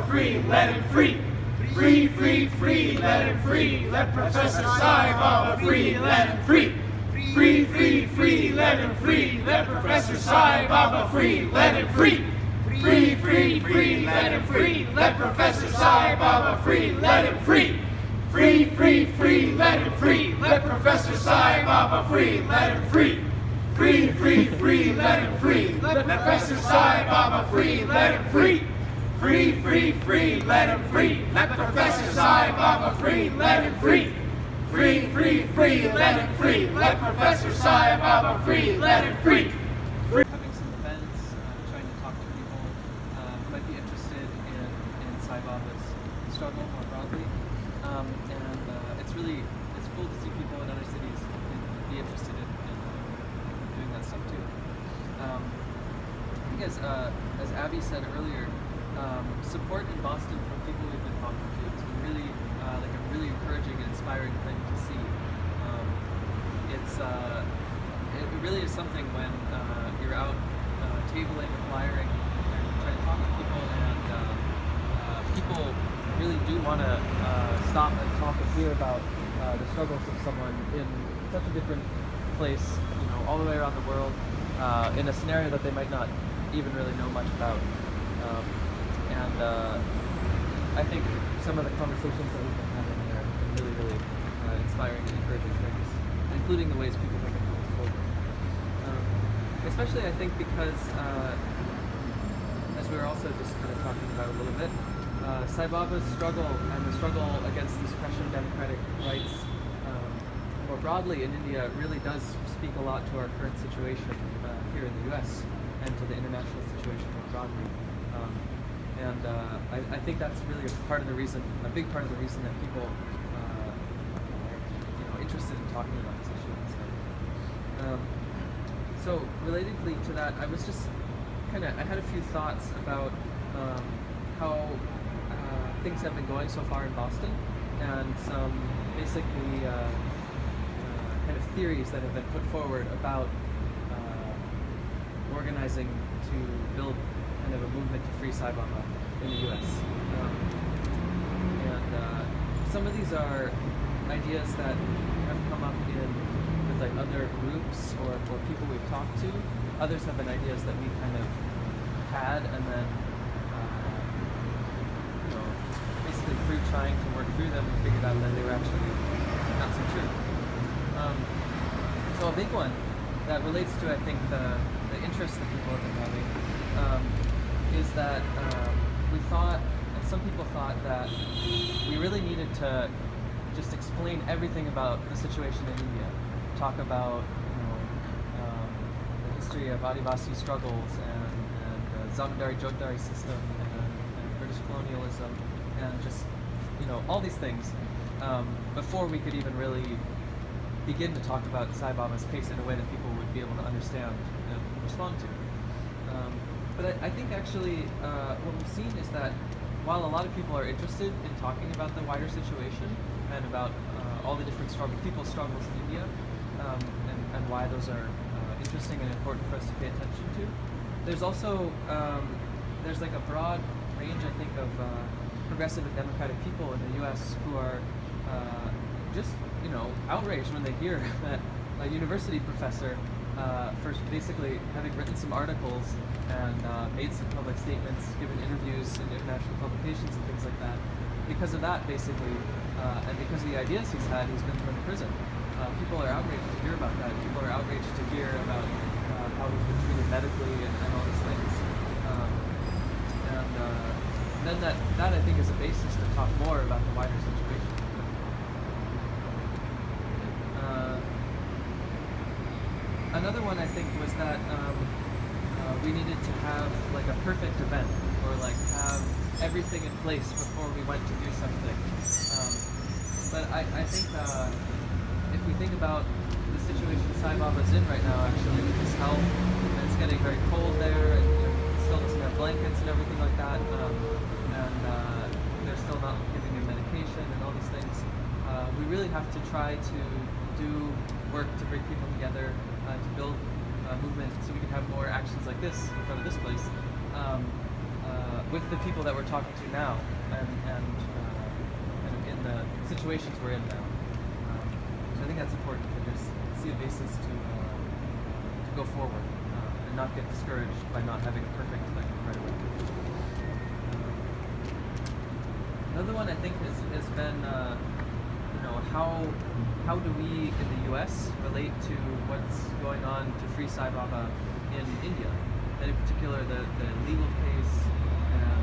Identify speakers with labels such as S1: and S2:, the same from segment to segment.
S1: Saibaba free, let him free. Free, free, free, let him free. Let Professor Saibaba free, let him free. Free, free, free, let him free. Let Professor Saibaba free, let him free. Free, free, free, let him free. Let Professor Saibaba free, let him free. Free, free, free, let him free. Let Professor Saibaba free, let him free. Free, free, free, let him free. Let Professor Saibaba free, let him free. Free, free, free, let him free. Let Professor Saibaba free, let him free. Free, free, free, let him free. Let Professor Saibaba free, let him free.
S2: Having some events, trying to talk to people who might be interested in Saibaba's struggle more broadly. It's cool to see people in other cities be interested in doing that stuff too. I think as Abby said earlier, support in Boston from people we've been talking to has been really like a really encouraging and inspiring thing to see. It really is something when you're out tabling and flyering and trying to talk to people, and people really do want to stop and talk and hear about the struggles of someone in such a different place, all the way around the world, in a scenario that they might not even really know much about. I think some of the conversations that we've been having there have been really, really inspiring and encouraging things, including the ways people make it forward. Especially, I think, because, as we were also just kind of talking about a little bit, Saibaba's struggle and the struggle against the suppression of democratic rights more broadly in India really does speak a lot to our current situation here in the US and to the international situation more broadly. I think that's really a big part of the reason that people are interested in talking about this issue. So relatedly to that, I was just I had a few thoughts about how things have been going so far in Boston, and some basically kind of theories that have been put forward about organizing to build kind of a movement to free Saibaba in the US. Some of these are ideas that have come up with like other groups or people we've talked to. Others have been ideas that we kind of had, and then basically through trying to work through them, we figured out that they were actually not so true. So a big one that relates to, I think, the interest that people have been having is that we thought, and some people thought, that we really needed to just explain everything about the situation in India, talk about the history of Adivasi struggles and the Zamindari Jogdari system and British colonialism and just all these things before we could even really begin to talk about Saibaba's case in a way that people would be able to understand and respond to. But I think actually what we've seen is that while a lot of people are interested in talking about the wider situation and about all the different people's struggles in India and why those are interesting and important for us to pay attention to, there's also there's like a broad range, I think, of progressive and democratic people in the U.S. who are just outraged when they hear that a university professor, for basically having written some articles and made some public statements, given interviews in international publications and things like that. Because of that, basically, and because of the ideas he's had, he's been thrown in prison. People are outraged to hear about that. People are outraged to hear about how he's been treated medically and all these things. Then that I think is a basis to talk more about the wider situation. Another one I think was that we needed to have like a perfect event, or like have everything in place before we went to do something. But I think if we think about the situation Saibaba's in right now, actually, with his health, and it's getting very cold there, and still doesn't have blankets and everything like that, and they're still not giving him medication and all these things. We really have to try to do work to bring people together, to build a movement so we can have more actions like this in front of this place, with the people that we're talking to now, and kind of in the situations we're in now. So I think that's important to just see a basis to go forward and not get discouraged by not having a perfect thing right away. Another one I think has been, how do we in the U.S. relate to what's going on to free Saibaba in India, and in particular the legal case and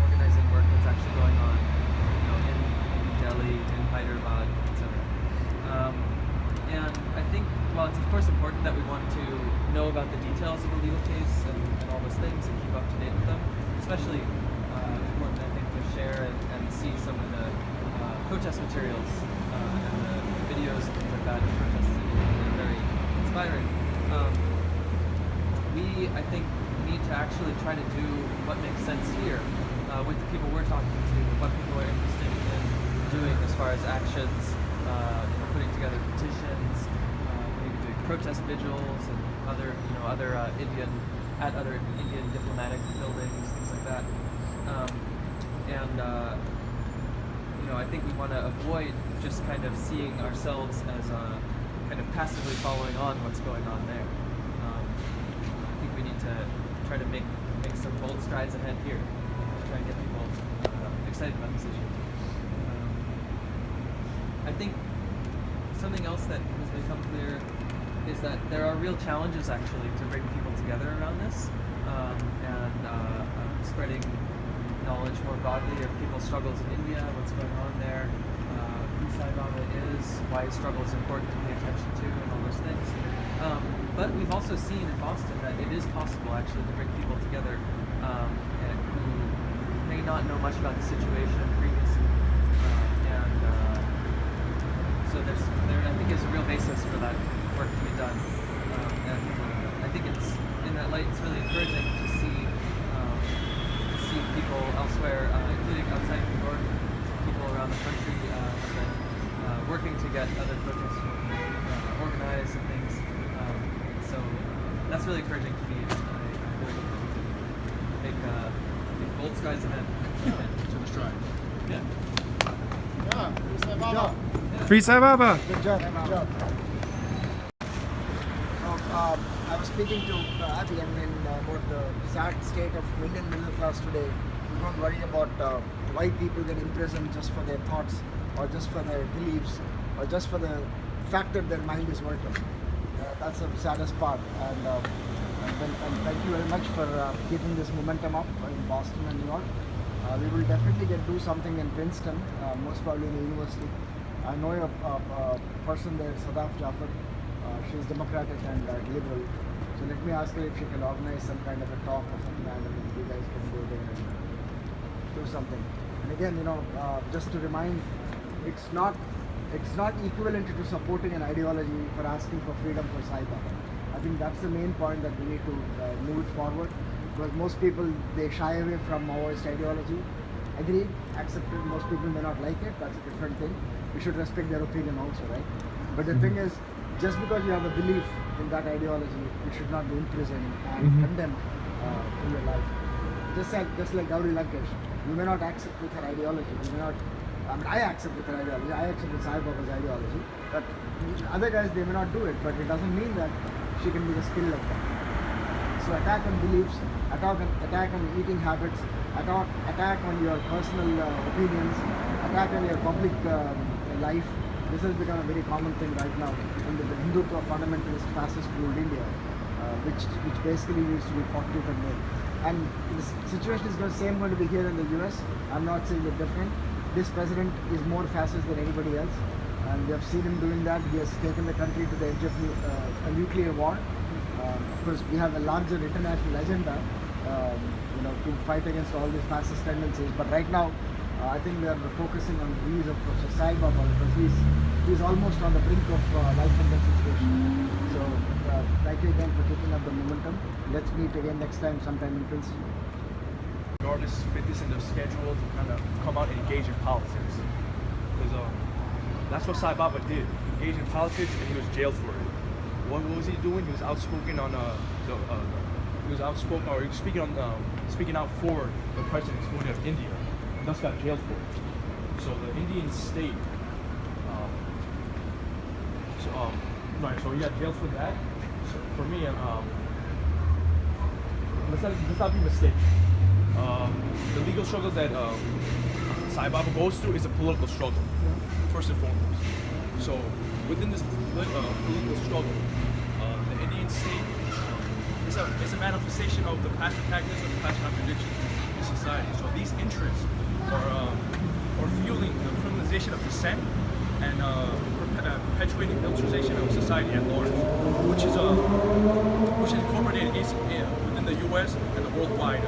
S2: organizing work that's actually going on, in Delhi, in Hyderabad, etc. And I think, while it's of course important that we want to know about the details of the legal case and all those things and keep up to date with them, especially important I think to share and see some of the protest materials and the videos and things like that of protests in India. They're very inspiring. We, I think, need to actually try to do what makes sense here with the people we're talking to, what people are interested in doing as far as actions, putting together petitions, maybe doing protest vigils and other Indian diplomatic buildings, things like that. I think we want to avoid just kind of seeing ourselves as kind of passively following on what's going on there. I think we need to try to make some bold strides ahead here to try and get people excited about this issue. I think something else that has become clear is that there are real challenges actually to bring people together around this and spreading knowledge more broadly of people's struggles in India, what's going on there, who Saibaba is, why his struggle is important to pay attention to, and all those things. But we've also seen in Boston that it is possible actually to bring people together who may not know much about the situation previously. So I think there's a real basis for that work to be done. I think it's, in that light, it's really encouraging to see people elsewhere, including outside New York, people around the country have been working to get other protests organized and things. So that's really encouraging to me. I really hope to make bold strides ahead.
S3: To the stride.
S2: Yeah.
S3: Yeah,
S4: Good job.
S1: Free Saibaba!
S4: Good job. Good job. I was speaking to Abhi about the sad state of Indian middle class today. We don't worry about why people get imprisoned just for their thoughts, or just for their beliefs, or just for the fact that their mind is working. That's the saddest part. And thank you very much for keeping this momentum up in Boston and New York. We will definitely do something in Princeton, most probably in the university. I know a person there, Sadaf Jafar. She's democratic and liberal. So let me ask her if she can organize some kind of a talk or something, and you guys can go there and do something. And again, just to remind, it's not equivalent to supporting an ideology for asking for freedom for Saibaba. I think that's the main point that we need to move it forward, because most people, they shy away from Maoist ideology. Agreed, accepted, most people may not like it, that's a different thing. We should respect their opinion also, right? But the thing is, just because you have a belief in that ideology, you should not be imprisoned and condemned in your life. Just like Gauri Lankesh, you may not accept with her ideology. You may not. I accept with her ideology. I accept with Sai Baba's ideology. But other guys, they may not do it. But it doesn't mean that she can be the skill like that. So attack on beliefs, attack on eating habits, attack on your personal opinions, attack on your public life. This has become a very common thing right now in the Hindutva fundamentalist fascist ruled India, which basically used to be fought tooth and nail. And the situation is the same going to be here in the US. I'm not saying it different. This president is more fascist than anybody else, and we have seen him doing that. He has taken the country to the edge of a nuclear war. Of course, we have a larger international agenda, to fight against all these fascist tendencies. But right now, I think we are focusing on the views of Professor Saibaba, because he's almost on the brink of life and death situation. So thank you again for keeping up the momentum. Let's meet again next time, sometime in Princeton.
S3: Regardless, fit this in their schedule to kind of come out and engage in politics. Because that's what Saibaba did. He engaged in politics and he was jailed for it. What was he doing? He was outspoken on he was outspoken or speaking out for the President Modi of India, and thus got jailed for it. So the Indian state, so he got jailed for that. So for me, let's not be mistaken. The legal struggle that Saibaba goes through is a political struggle, first and foremost. So within this political struggle, the Indian state is a manifestation of the past antagonism, the past contradictions in society. So these interests are fueling the criminalization of dissent and perpetuating militarization of society at large, which is incorporated within the U.S. and the worldwide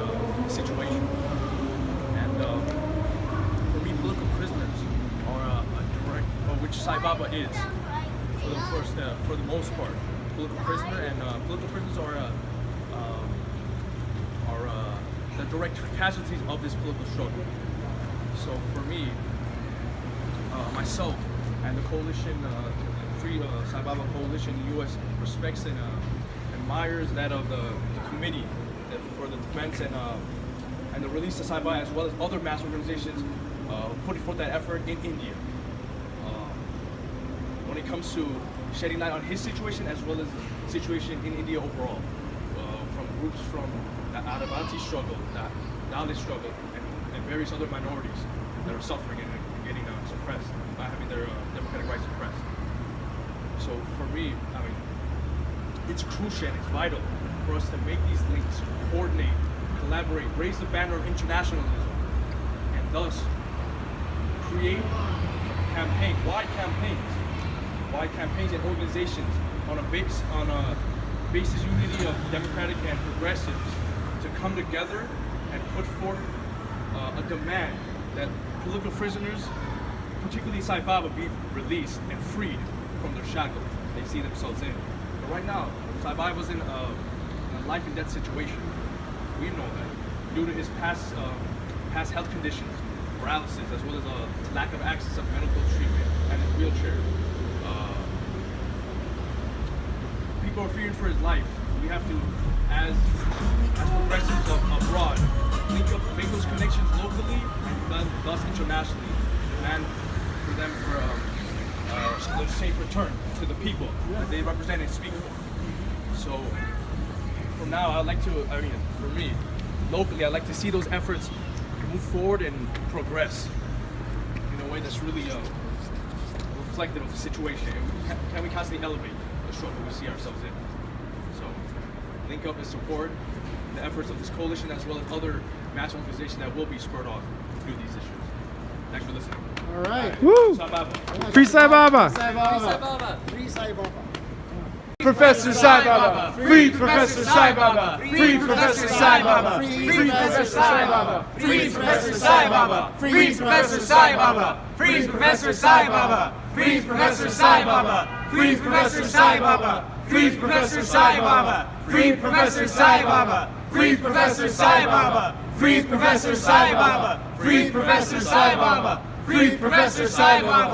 S3: situation. And for me, political prisoners are which Saibaba is for the most part, political prisoner, and political prisoners are the direct casualties of this political struggle. So for me, myself and the coalition, Free Saibaba Coalition, the U.S. respects and admires that of the committee for the defense and the release of Saibaba, as well as other mass organizations putting forth that effort in India. When it comes to shedding light on his situation as well as the situation in India overall, from groups from the Adivasi struggle, the Dalit struggle, and various other minorities that are suffering and getting suppressed by having their democratic rights suppressed. So for me, I mean, it's crucial and it's vital for us to make these links, coordinate, collaborate, raise the banner of internationalism, and thus create wide campaigns and organizations on a basis unity of democratic and progressives to come together and put forth a demand that political prisoners, particularly Saibaba, be released and freed from their shackles they see themselves in. But right now, Saibaba was in a life and death situation. We know that due to his past health conditions, paralysis, as well as a lack of access of medical treatment and his wheelchair. People are fearing for his life. We have to, as progressives abroad, make those connections locally and thus internationally, and for them for a safe return to the people that they represent and speak for. So from now, for me, locally, I'd like to see those efforts move forward and progress in a way that's really reflective of the situation. Can we constantly elevate the struggle we see ourselves in? So link up and support the efforts of this coalition as well as other mass organizations that will be spurred on through these issues. Thanks for listening.
S4: All right.
S1: Woo!
S3: Saibaba.
S1: Free Saibaba!
S2: Saibaba.
S4: Free Saibaba.
S1: Professor Saibaba! Free Professor Saibaba! Free Professor Saibaba! Free Professor Saibaba! Free Professor Saibaba! Free Professor Saibaba! Free Professor Saibaba! Free Professor Saibaba! Free Professor Saibaba! Free Professor Saibaba! Free Professor Saibaba! Free Professor Saibaba! Free Professor Saibaba! Free Professor Saibaba! Free Professor Saibaba!